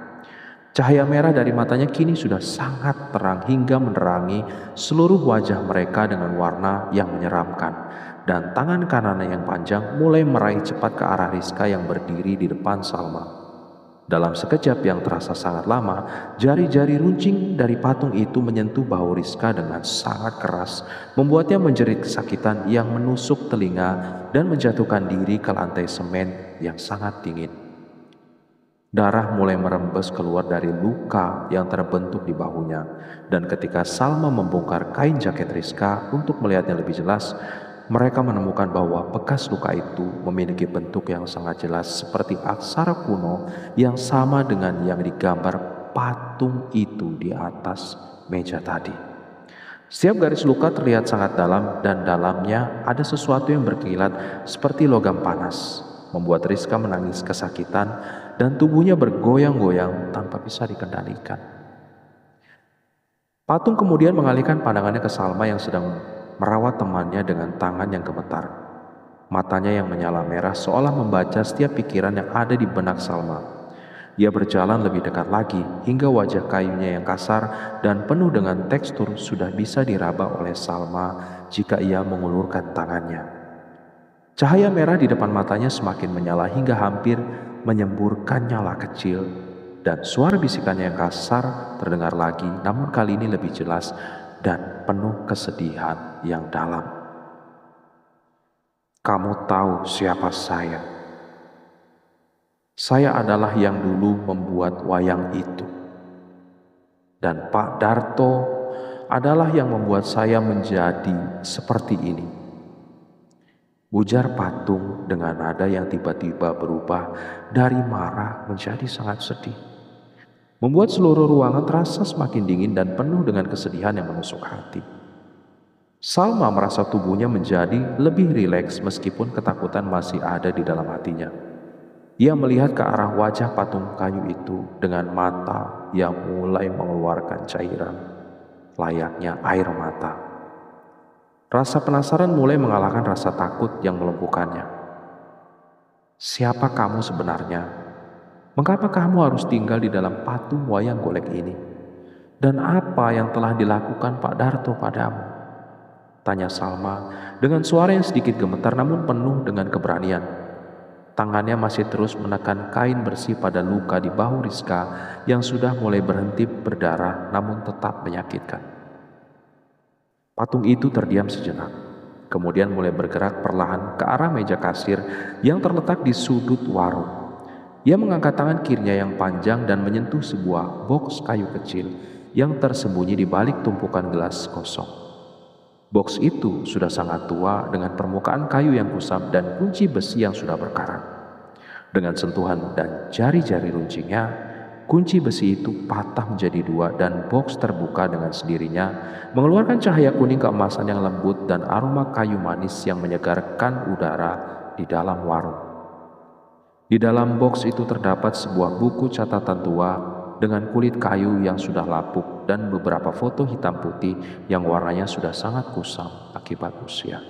Cahaya merah dari matanya kini sudah sangat terang hingga menerangi seluruh wajah mereka dengan warna yang menyeramkan. Dan tangan kanannya yang panjang mulai meraih cepat ke arah Rizka yang berdiri di depan Salma. Dalam sekejap yang terasa sangat lama, jari-jari runcing dari patung itu menyentuh bahu Rizka dengan sangat keras, membuatnya menjerit kesakitan yang menusuk telinga dan menjatuhkan diri ke lantai semen yang sangat dingin. Darah mulai merembes keluar dari luka yang terbentuk di bahunya, dan ketika Salma membongkar kain jaket Rizka untuk melihatnya lebih jelas, mereka menemukan bahwa bekas luka itu memiliki bentuk yang sangat jelas seperti aksara kuno yang sama dengan yang digambar patung itu di atas meja tadi. Setiap garis luka terlihat sangat dalam dan dalamnya ada sesuatu yang berkilat seperti logam panas, membuat Rizka menangis kesakitan dan tubuhnya bergoyang-goyang tanpa bisa dikendalikan. Patung kemudian mengalihkan pandangannya ke Salma yang sedang merawat temannya dengan tangan yang gemetar. Matanya yang menyala merah seolah membaca setiap pikiran yang ada di benak Salma. Ia berjalan lebih dekat lagi hingga wajah kayunya yang kasar dan penuh dengan tekstur sudah bisa diraba oleh Salma jika ia mengulurkan tangannya. Cahaya merah di depan matanya semakin menyala hingga hampir menyemburkan nyala kecil, dan suara bisikannya yang kasar terdengar lagi, namun kali ini lebih jelas dan penuh kesedihan yang dalam. Kamu tahu siapa saya? Saya adalah yang dulu membuat wayang itu. Dan Pak Darto adalah yang membuat saya menjadi seperti ini. Ujar patung dengan nada yang tiba-tiba berubah dari marah menjadi sangat sedih, membuat seluruh ruangan terasa semakin dingin dan penuh dengan kesedihan yang menusuk hati. Salma merasa tubuhnya menjadi lebih rileks meskipun ketakutan masih ada di dalam hatinya. Ia melihat ke arah wajah patung kayu itu dengan mata yang mulai mengeluarkan cairan, layaknya air mata. Rasa penasaran mulai mengalahkan rasa takut yang melumpuhkannya. Siapa kamu sebenarnya? Mengapa kamu harus tinggal di dalam patung wayang golek ini? Dan apa yang telah dilakukan Pak Darto padamu? Tanya Salma dengan suara yang sedikit gemetar namun penuh dengan keberanian. Tangannya masih terus menekan kain bersih pada luka di bahu Rizka yang sudah mulai berhenti berdarah namun tetap menyakitkan. Patung itu terdiam sejenak, kemudian mulai bergerak perlahan ke arah meja kasir yang terletak di sudut warung. Ia mengangkat tangan kirinya yang panjang dan menyentuh sebuah boks kayu kecil yang tersembunyi di balik tumpukan gelas kosong. Boks itu sudah sangat tua dengan permukaan kayu yang kusam dan kunci besi yang sudah berkarat. Dengan sentuhan dan jari-jari runcingnya, kunci besi itu patah menjadi dua dan boks terbuka dengan sendirinya, mengeluarkan cahaya kuning keemasan yang lembut dan aroma kayu manis yang menyegarkan udara di dalam warung. Di dalam boks itu terdapat sebuah buku catatan tua dengan kulit kayu yang sudah lapuk dan beberapa foto hitam putih yang warnanya sudah sangat kusam akibat usia.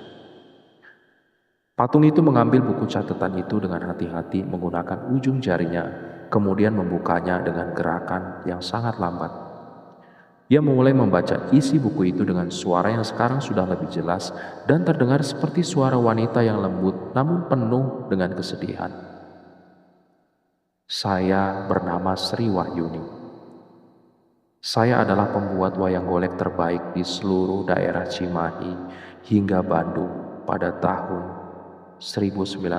Patung itu mengambil buku catatan itu dengan hati-hati menggunakan ujung jarinya, kemudian membukanya dengan gerakan yang sangat lambat. Dia mulai membaca isi buku itu dengan suara yang sekarang sudah lebih jelas dan terdengar seperti suara wanita yang lembut namun penuh dengan kesedihan. Saya bernama Sri Wahyuni. Saya adalah pembuat wayang golek terbaik di seluruh daerah Cimahi hingga Bandung pada tahun 1909.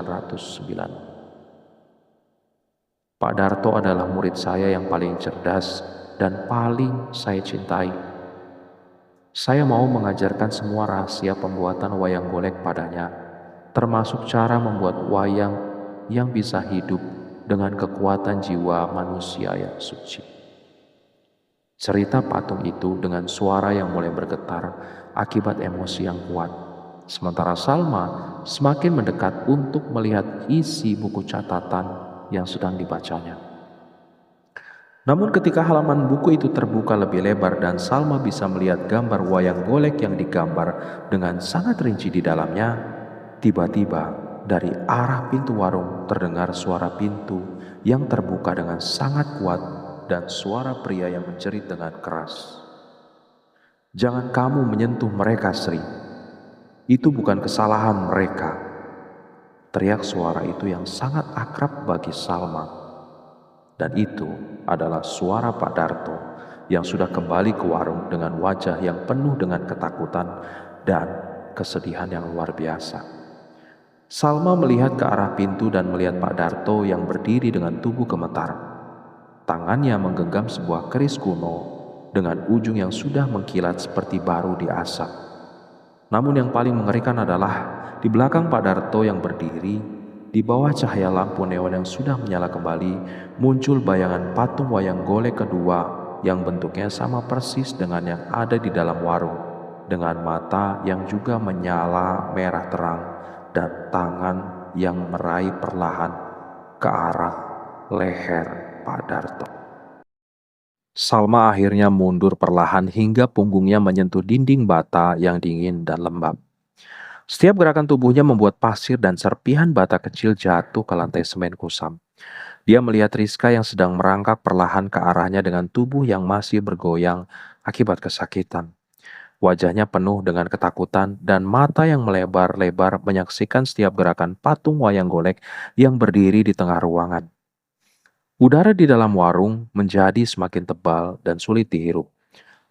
Pak Darto adalah murid saya yang paling cerdas dan paling saya cintai. Saya mau mengajarkan semua rahasia pembuatan wayang golek padanya, termasuk cara membuat wayang yang bisa hidup dengan kekuatan jiwa manusia yang suci. Cerita patung itu dengan suara yang mulai bergetar akibat emosi yang kuat. Sementara Salma semakin mendekat untuk melihat isi buku catatan yang sedang dibacanya. Namun ketika halaman buku itu terbuka lebih lebar dan Salma bisa melihat gambar wayang golek yang digambar dengan sangat rinci di dalamnya, tiba-tiba dari arah pintu warung terdengar suara pintu yang terbuka dengan sangat kuat dan suara pria yang menjerit dengan keras. "Jangan kamu menyentuh mereka, Sri. Itu bukan kesalahan mereka." Teriak suara itu yang sangat akrab bagi Salma. Dan itu adalah suara Pak Darto yang sudah kembali ke warung dengan wajah yang penuh dengan ketakutan dan kesedihan yang luar biasa. Salma melihat ke arah pintu dan melihat Pak Darto yang berdiri dengan tubuh gemetar. Tangannya menggenggam sebuah keris kuno dengan ujung yang sudah mengkilat seperti baru diasap. Namun yang paling mengerikan adalah di belakang Pak Darto yang berdiri, di bawah cahaya lampu neon yang sudah menyala kembali, muncul bayangan patung wayang golek kedua yang bentuknya sama persis dengan yang ada di dalam warung, dengan mata yang juga menyala merah terang dan tangan yang meraih perlahan ke arah leher Pak Darto. Salma akhirnya mundur perlahan hingga punggungnya menyentuh dinding bata yang dingin dan lembab. Setiap gerakan tubuhnya membuat pasir dan serpihan bata kecil jatuh ke lantai semen kusam. Dia melihat Rizka yang sedang merangkak perlahan ke arahnya dengan tubuh yang masih bergoyang akibat kesakitan. Wajahnya penuh dengan ketakutan dan mata yang melebar-lebar menyaksikan setiap gerakan patung wayang golek yang berdiri di tengah ruangan. Udara di dalam warung menjadi semakin tebal dan sulit dihirup.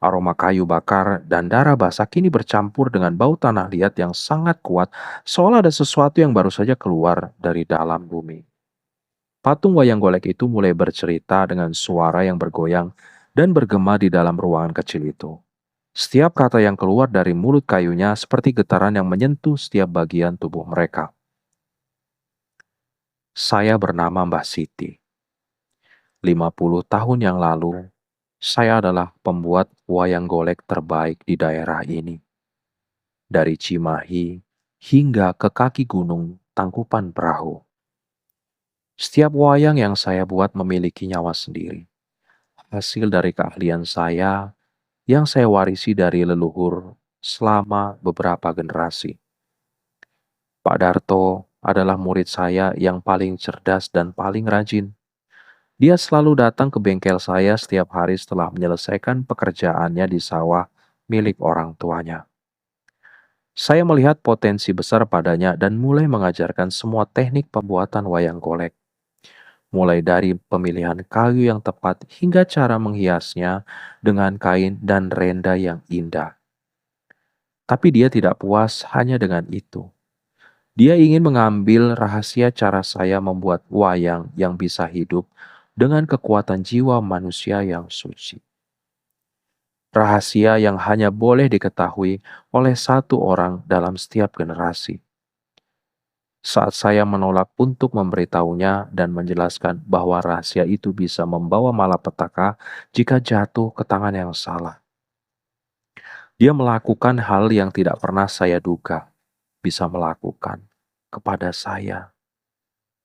Aroma kayu bakar dan darah basah kini bercampur dengan bau tanah liat yang sangat kuat, seolah ada sesuatu yang baru saja keluar dari dalam bumi. Patung wayang golek itu mulai bercerita dengan suara yang bergoyang dan bergema di dalam ruangan kecil itu. Setiap kata yang keluar dari mulut kayunya seperti getaran yang menyentuh setiap bagian tubuh mereka. Saya bernama Mbah Siti. 50 tahun yang lalu, saya adalah pembuat wayang golek terbaik di daerah ini. Dari Cimahi hingga ke kaki gunung Tangkupan Perahu. Setiap wayang yang saya buat memiliki nyawa sendiri. Hasil dari keahlian saya yang saya warisi dari leluhur selama beberapa generasi. Pak Darto adalah murid saya yang paling cerdas dan paling rajin. Dia selalu datang ke bengkel saya setiap hari setelah menyelesaikan pekerjaannya di sawah milik orang tuanya. Saya melihat potensi besar padanya dan mulai mengajarkan semua teknik pembuatan wayang golek. Mulai dari pemilihan kayu yang tepat hingga cara menghiasnya dengan kain dan renda yang indah. Tapi dia tidak puas hanya dengan itu. Dia ingin mengambil rahasia cara saya membuat wayang yang bisa hidup dengan kekuatan jiwa manusia yang suci. Rahasia yang hanya boleh diketahui oleh satu orang dalam setiap generasi. Saat saya menolak untuk memberitahunya dan menjelaskan bahwa rahasia itu bisa membawa malapetaka jika jatuh ke tangan yang salah. Dia melakukan hal yang tidak pernah saya duga bisa melakukan kepada saya.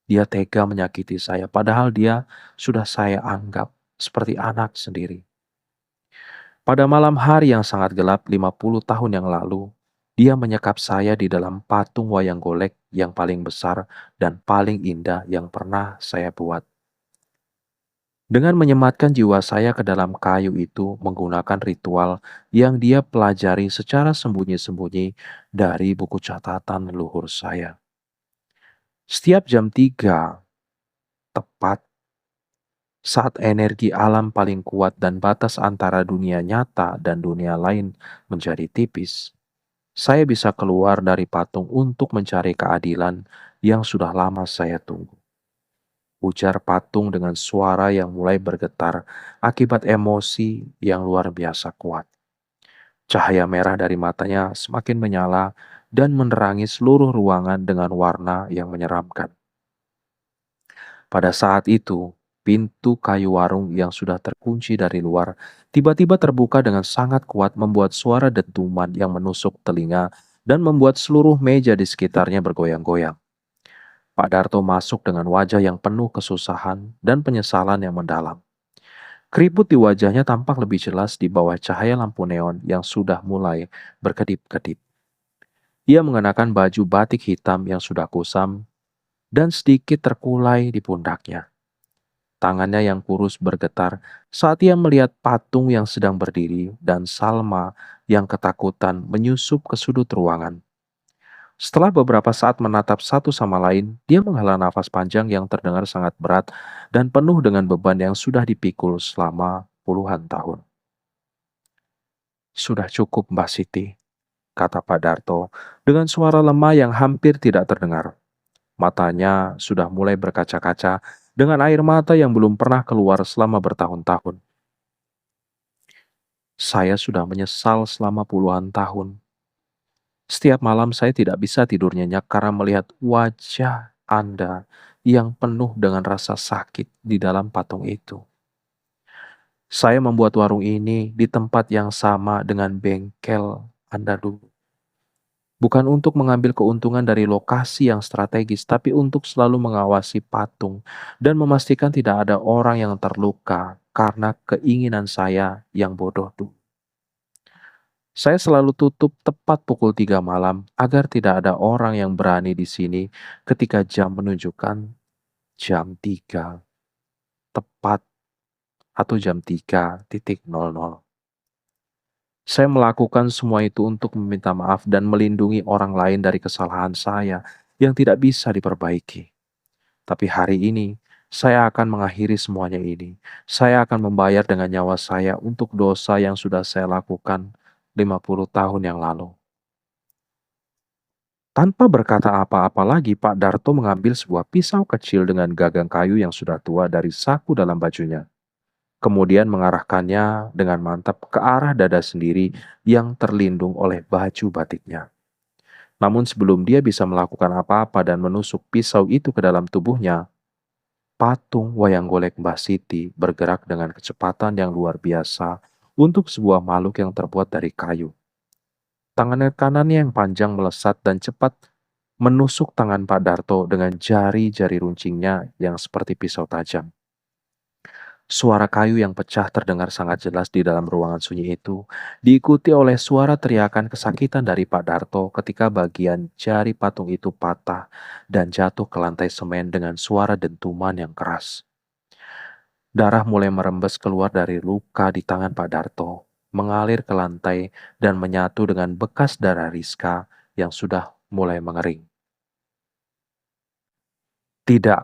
Dia tega menyakiti saya, padahal dia sudah saya anggap seperti anak sendiri. Pada malam hari yang sangat gelap 50 tahun yang lalu, dia menyekap saya di dalam patung wayang golek yang paling besar dan paling indah yang pernah saya buat. Dengan menyematkan jiwa saya ke dalam kayu itu menggunakan ritual yang dia pelajari secara sembunyi-sembunyi dari buku catatan leluhur saya. Setiap jam 3 tepat saat energi alam paling kuat dan batas antara dunia nyata dan dunia lain menjadi tipis, saya bisa keluar dari patung untuk mencari keadilan yang sudah lama saya tunggu. Ujar patung dengan suara yang mulai bergetar akibat emosi yang luar biasa kuat. Cahaya merah dari matanya semakin menyala dan menerangi seluruh ruangan dengan warna yang menyeramkan. Pada saat itu, pintu kayu warung yang sudah terkunci dari luar tiba-tiba terbuka dengan sangat kuat membuat suara dentuman yang menusuk telinga dan membuat seluruh meja di sekitarnya bergoyang-goyang. Pak Darto masuk dengan wajah yang penuh kesusahan dan penyesalan yang mendalam. Keriput di wajahnya tampak lebih jelas di bawah cahaya lampu neon yang sudah mulai berkedip-kedip. Ia mengenakan baju batik hitam yang sudah kusam dan sedikit terkulai di pundaknya. Tangannya yang kurus bergetar saat ia melihat patung yang sedang berdiri dan Salma yang ketakutan menyusup ke sudut ruangan. Setelah beberapa saat menatap satu sama lain, dia menghela nafas panjang yang terdengar sangat berat dan penuh dengan beban yang sudah dipikul selama puluhan tahun. Sudah cukup Mbak Siti, kata Pak Darto dengan suara lemah yang hampir tidak terdengar. Matanya sudah mulai berkaca-kaca dengan air mata yang belum pernah keluar selama bertahun-tahun. Saya sudah menyesal selama puluhan tahun. Setiap malam saya tidak bisa tidur nyenyak karena melihat wajah Anda yang penuh dengan rasa sakit di dalam patung itu. Saya membuat warung ini di tempat yang sama dengan bengkel Anda dulu. Bukan untuk mengambil keuntungan dari lokasi yang strategis, tapi untuk selalu mengawasi patung dan memastikan tidak ada orang yang terluka karena keinginan saya yang bodoh dulu. Saya selalu tutup tepat pukul 3 malam agar tidak ada orang yang berani di sini ketika jam menunjukkan jam 3 tepat atau jam 3.00. Saya melakukan semua itu untuk meminta maaf dan melindungi orang lain dari kesalahan saya yang tidak bisa diperbaiki. Tapi hari ini, saya akan mengakhiri semuanya ini. Saya akan membayar dengan nyawa saya untuk dosa yang sudah saya lakukan 50 tahun yang lalu. Tanpa berkata apa-apa lagi, Pak Darto mengambil sebuah pisau kecil dengan gagang kayu yang sudah tua dari saku dalam bajunya. Kemudian mengarahkannya dengan mantap ke arah dada sendiri yang terlindung oleh baju batiknya. Namun sebelum dia bisa melakukan apa-apa dan menusuk pisau itu ke dalam tubuhnya, patung wayang golek Mbah Siti bergerak dengan kecepatan yang luar biasa untuk sebuah makhluk yang terbuat dari kayu. Tangan kanannya yang panjang melesat dan cepat menusuk tangan Pak Darto dengan jari-jari runcingnya yang seperti pisau tajam. Suara kayu yang pecah terdengar sangat jelas di dalam ruangan sunyi itu, diikuti oleh suara teriakan kesakitan dari Pak Darto ketika bagian jari patung itu patah dan jatuh ke lantai semen dengan suara dentuman yang keras. Darah mulai merembes keluar dari luka di tangan Pak Darto, mengalir ke lantai dan menyatu dengan bekas darah Rizka yang sudah mulai mengering. Tidak,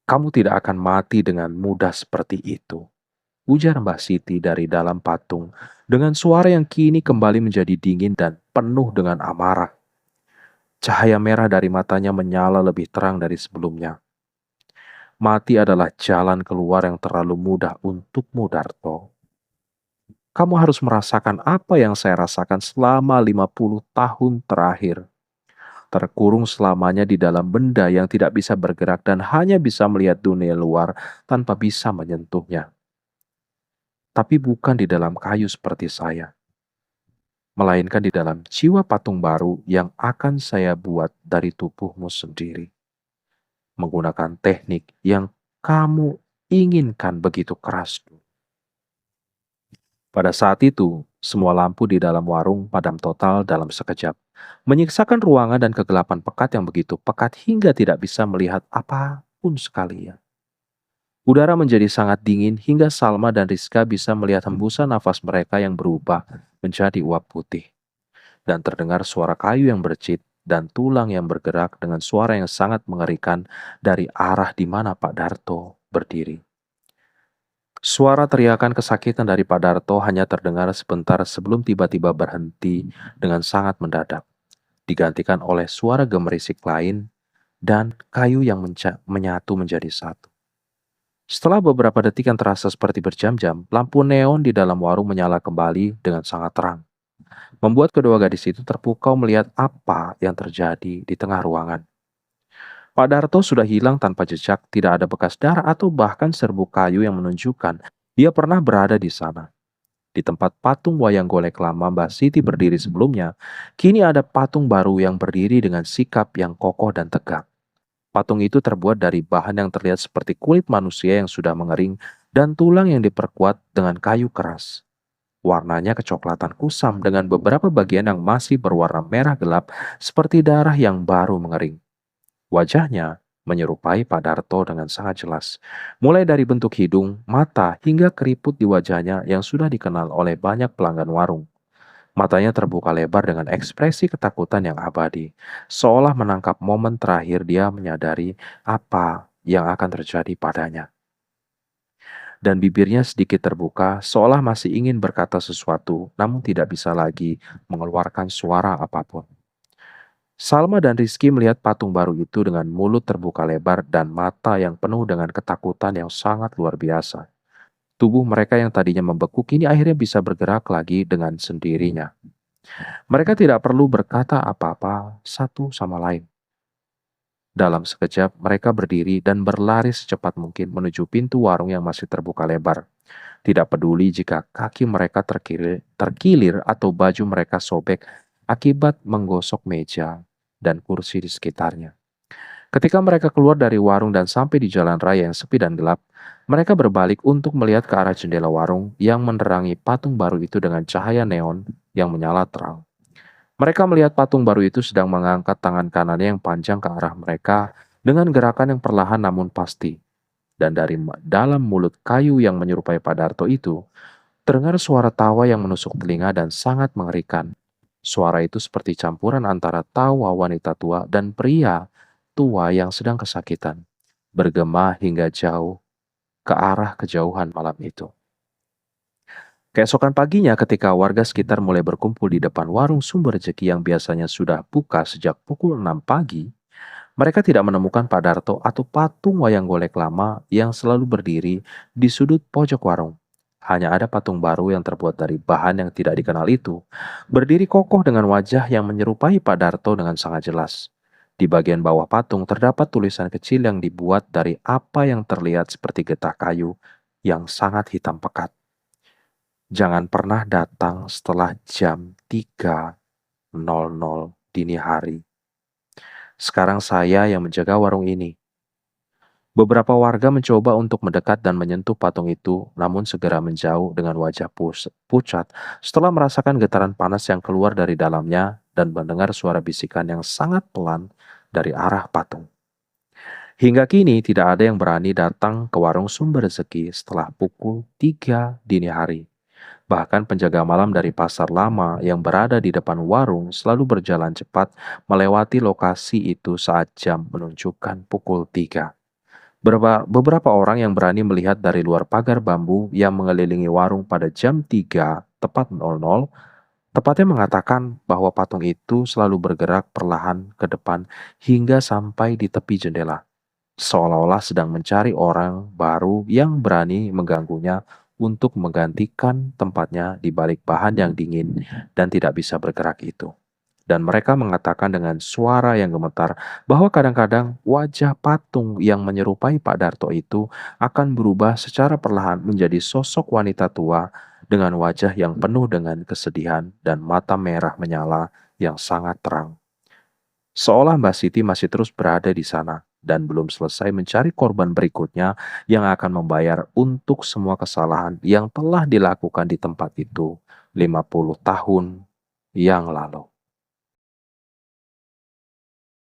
kamu tidak akan mati dengan mudah seperti itu, ujar Mbak Siti dari dalam patung dengan suara yang kini kembali menjadi dingin dan penuh dengan amarah. Cahaya merah dari matanya menyala lebih terang dari sebelumnya. Mati adalah jalan keluar yang terlalu mudah untukmu, Darto. Kamu harus merasakan apa yang saya rasakan selama 50 tahun terakhir. Terkurung selamanya di dalam benda yang tidak bisa bergerak dan hanya bisa melihat dunia luar tanpa bisa menyentuhnya. Tapi bukan di dalam kayu seperti saya, melainkan di dalam jiwa patung baru yang akan saya buat dari tubuhmu sendiri, menggunakan teknik yang kamu inginkan begitu keras. Pada saat itu, semua lampu di dalam warung padam total dalam sekejap, menyiksakan ruangan dan kegelapan pekat yang begitu pekat hingga tidak bisa melihat apapun sekalian. Udara menjadi sangat dingin hingga Salma dan Rizka bisa melihat hembusan nafas mereka yang berubah menjadi uap putih. Dan terdengar suara kayu yang bercit dan tulang yang bergerak dengan suara yang sangat mengerikan dari arah di mana Pak Darto berdiri. Suara teriakan kesakitan dari Pak Darto hanya terdengar sebentar sebelum tiba-tiba berhenti dengan sangat mendadak, digantikan oleh suara gemerisik lain dan kayu yang menyatu menjadi satu. Setelah beberapa detik yang terasa seperti berjam-jam, lampu neon di dalam warung menyala kembali dengan sangat terang, membuat kedua gadis itu terpukau melihat apa yang terjadi di tengah ruangan. Pak Darto sudah hilang tanpa jejak, tidak ada bekas darah atau bahkan serbuk kayu yang menunjukkan dia pernah berada di sana. Di tempat patung wayang golek lama Mbah Siti berdiri sebelumnya, kini ada patung baru yang berdiri dengan sikap yang kokoh dan tegak. Patung itu terbuat dari bahan yang terlihat seperti kulit manusia yang sudah mengering dan tulang yang diperkuat dengan kayu keras. Warnanya kecoklatan kusam dengan beberapa bagian yang masih berwarna merah gelap seperti darah yang baru mengering. Wajahnya menyerupai Pak Darto dengan sangat jelas, mulai dari bentuk hidung, mata, hingga keriput di wajahnya yang sudah dikenal oleh banyak pelanggan warung. Matanya terbuka lebar dengan ekspresi ketakutan yang abadi, seolah menangkap momen terakhir dia menyadari apa yang akan terjadi padanya. Dan bibirnya sedikit terbuka, seolah masih ingin berkata sesuatu, namun tidak bisa lagi mengeluarkan suara apapun. Salma dan Rizky melihat patung baru itu dengan mulut terbuka lebar dan mata yang penuh dengan ketakutan yang sangat luar biasa. Tubuh mereka yang tadinya membeku kini akhirnya bisa bergerak lagi dengan sendirinya. Mereka tidak perlu berkata apa-apa satu sama lain. Dalam sekejap, mereka berdiri dan berlari secepat mungkin menuju pintu warung yang masih terbuka lebar. Tidak peduli jika kaki mereka terkilir atau baju mereka sobek akibat menggosok meja dan kursi di sekitarnya. Ketika mereka keluar dari warung dan sampai di jalan raya yang sepi dan gelap, mereka berbalik untuk melihat ke arah jendela warung yang menerangi patung baru itu dengan cahaya neon yang menyala terang. Mereka melihat patung baru itu sedang mengangkat tangan kanannya yang panjang ke arah mereka dengan gerakan yang perlahan namun pasti. Dan dari dalam mulut kayu yang menyerupai Pak Darto itu, terdengar suara tawa yang menusuk telinga dan sangat mengerikan. Suara itu seperti campuran antara tawa wanita tua dan pria tua yang sedang kesakitan, bergema hingga jauh ke arah kejauhan malam itu. Keesokan paginya ketika warga sekitar mulai berkumpul di depan warung Sumber Rezeki yang biasanya sudah buka sejak pukul 6 pagi, mereka tidak menemukan Pak Darto atau patung wayang golek lama yang selalu berdiri di sudut pojok warung. Hanya ada patung baru yang terbuat dari bahan yang tidak dikenal itu, berdiri kokoh dengan wajah yang menyerupai Pak Darto dengan sangat jelas. Di bagian bawah patung terdapat tulisan kecil yang dibuat dari apa yang terlihat seperti getah kayu yang sangat hitam pekat. Jangan pernah datang setelah jam 3.00 dini hari. Sekarang saya yang menjaga warung ini. Beberapa warga mencoba untuk mendekat dan menyentuh patung itu, namun segera menjauh dengan wajah pucat setelah merasakan getaran panas yang keluar dari dalamnya dan mendengar suara bisikan yang sangat pelan dari arah patung. Hingga kini tidak ada yang berani datang ke warung Sumber Rezeki setelah pukul 3 dini hari. Bahkan penjaga malam dari pasar lama yang berada di depan warung selalu berjalan cepat melewati lokasi itu saat jam menunjukkan pukul 3. Beberapa orang yang berani melihat dari luar pagar bambu yang mengelilingi warung pada jam 3 tepat 00, tepatnya mengatakan bahwa patung itu selalu bergerak perlahan ke depan hingga sampai di tepi jendela, seolah-olah sedang mencari orang baru yang berani mengganggunya untuk menggantikan tempatnya di balik bahan yang dingin dan tidak bisa bergerak itu. Dan mereka mengatakan dengan suara yang gemetar bahwa kadang-kadang wajah patung yang menyerupai Pak Darto itu akan berubah secara perlahan menjadi sosok wanita tua dengan wajah yang penuh dengan kesedihan dan mata merah menyala yang sangat terang. Seolah Mbak Siti masih terus berada di sana dan belum selesai mencari korban berikutnya yang akan membayar untuk semua kesalahan yang telah dilakukan di tempat itu 50 tahun yang lalu.